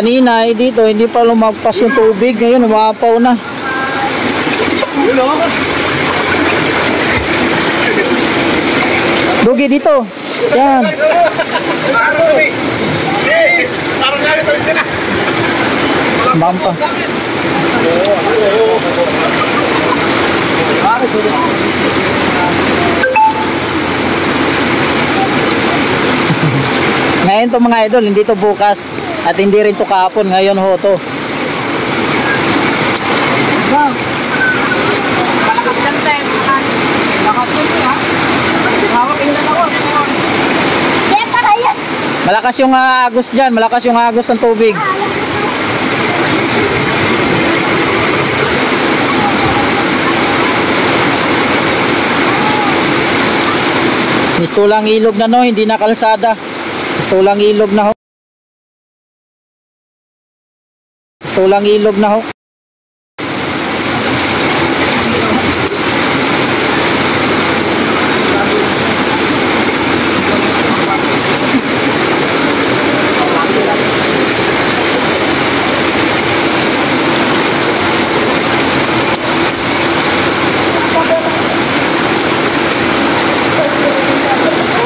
Kanina dito hindi pa lumagpas yung tubig, ngayon umapaw na. Dugi dito. Yan. Mampa. Ngayon to mga idol, hindi to bukas at hindi rin to kahapon, ngayon ho to. Malakas yung agos dyan, malakas yung agos ng tubig. Mistulang ilog na no, hindi na kalsada. Mistulang ilog na ho. Mistulang ilog na ho.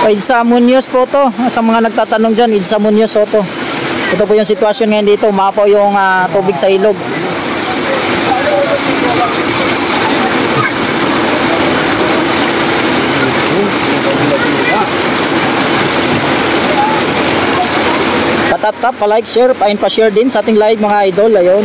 Idsa Munoz po to, sa mga nagtatanong dyan, Idsa Munoz po to. Ito po yung sitwasyon ngayon dito, umapaw yung tubig sa ilog. Patap-tap, pa-like, share, pa-share din sa ating live mga idol, ayun.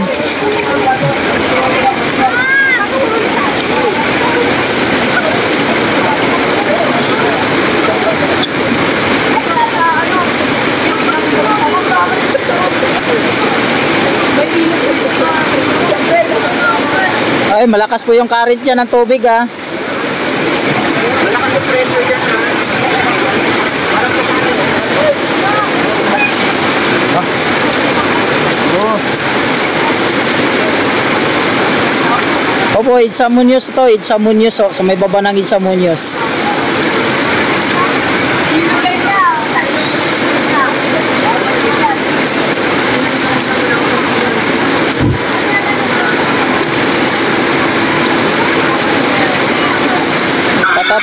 Ay, malakas po yung current dyan ng tubig ha. Malakas yung pressure dyan ha. Opo, Idsa Munoz to, Idsa Munoz oh. So may baba ng Idsa Munoz.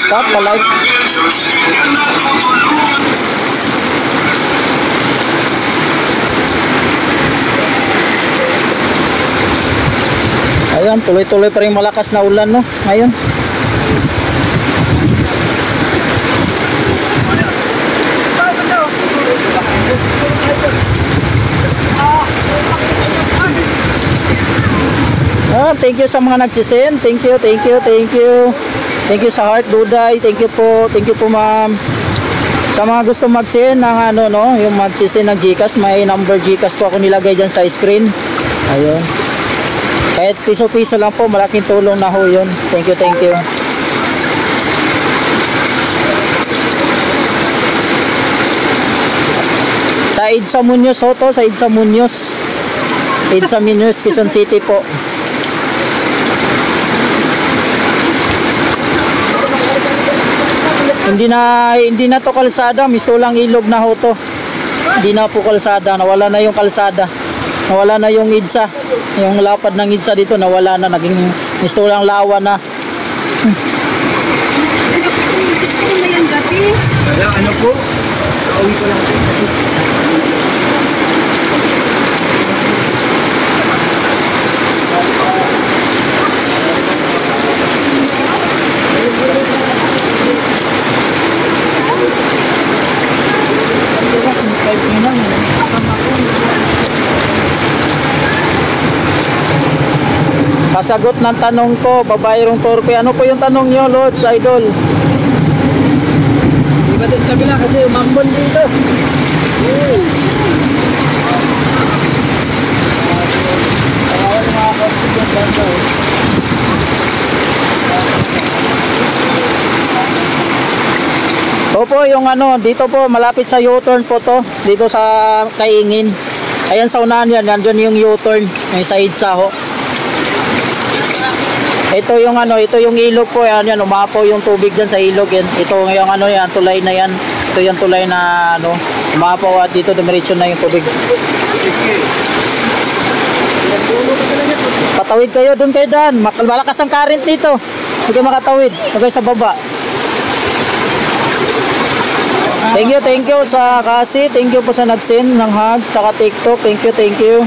Tap, pa-like. Ayan, tuloy-tuloy pa rin malakas na ulan no, ngayon. Thank you sa mga nagsisend. Thank you. Thank you sa Heart Duday. Thank you po ma'am. Sa mga gusto mag-send ng ano no, yung magsisend ng GCash, may number GCash po ako nilagay diyan sa screen. Ayun. Kahit piso-piso lang po, malaking tulong na ho 'yun. Thank you. Sa Idsa Munoz ho to, sa Idsa Munoz. Idsa Munoz, Quezon City po. Hindi na to kalsada, misulang ilog na ho to. Hindi na po kalsada, nawala na yung kalsada. Nawala na yung Idsa. Yung lapad ng Idsa dito nawala na, naging misulang lawa na. Ano po? Uwi ko lang kasi. Kasagot ng tanong ko, Babayrong Torpe. Ano po yung tanong nyo, Lods, Idol? Ibatis kabila kasi umambon dito. Opo, yung ano, dito po, malapit sa U-turn po to. Dito sa Kaingin. Ayan sa unahan yan, nandyan yung U-turn. May sa Idsa ho. Ito yung ano, ito yung ilog po yan, umapaw yung tubig diyan sa ilog yan. Ito yung ano yan, tulay na yan. Ito yung tulay na ano, umapaw at dito dumiretso na yung tubig. Patawid kayo, doon kayo Dan. Malakas ang current dito. Hindi kayo makatawid. Huwag sa baba. Thank you sa kasi. Thank you po sa nag-send ng hug. Saka TikTok. Thank you.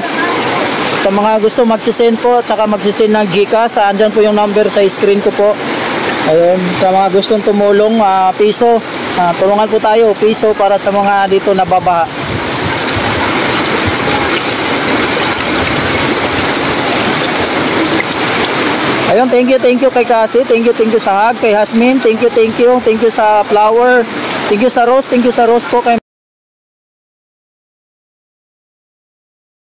Sa mga gusto magsisend po. Saka magsisend ng Gcash. Andyan po yung number sa screen ko po. Ayun. Sa mga gustong tumulong, piso. Tulungan po tayo. Piso para sa mga dito nababaha. Ayun, thank you kay Cassie, thank you sa hug, kay Hasmin, thank you sa flower, thank you sa rose po kay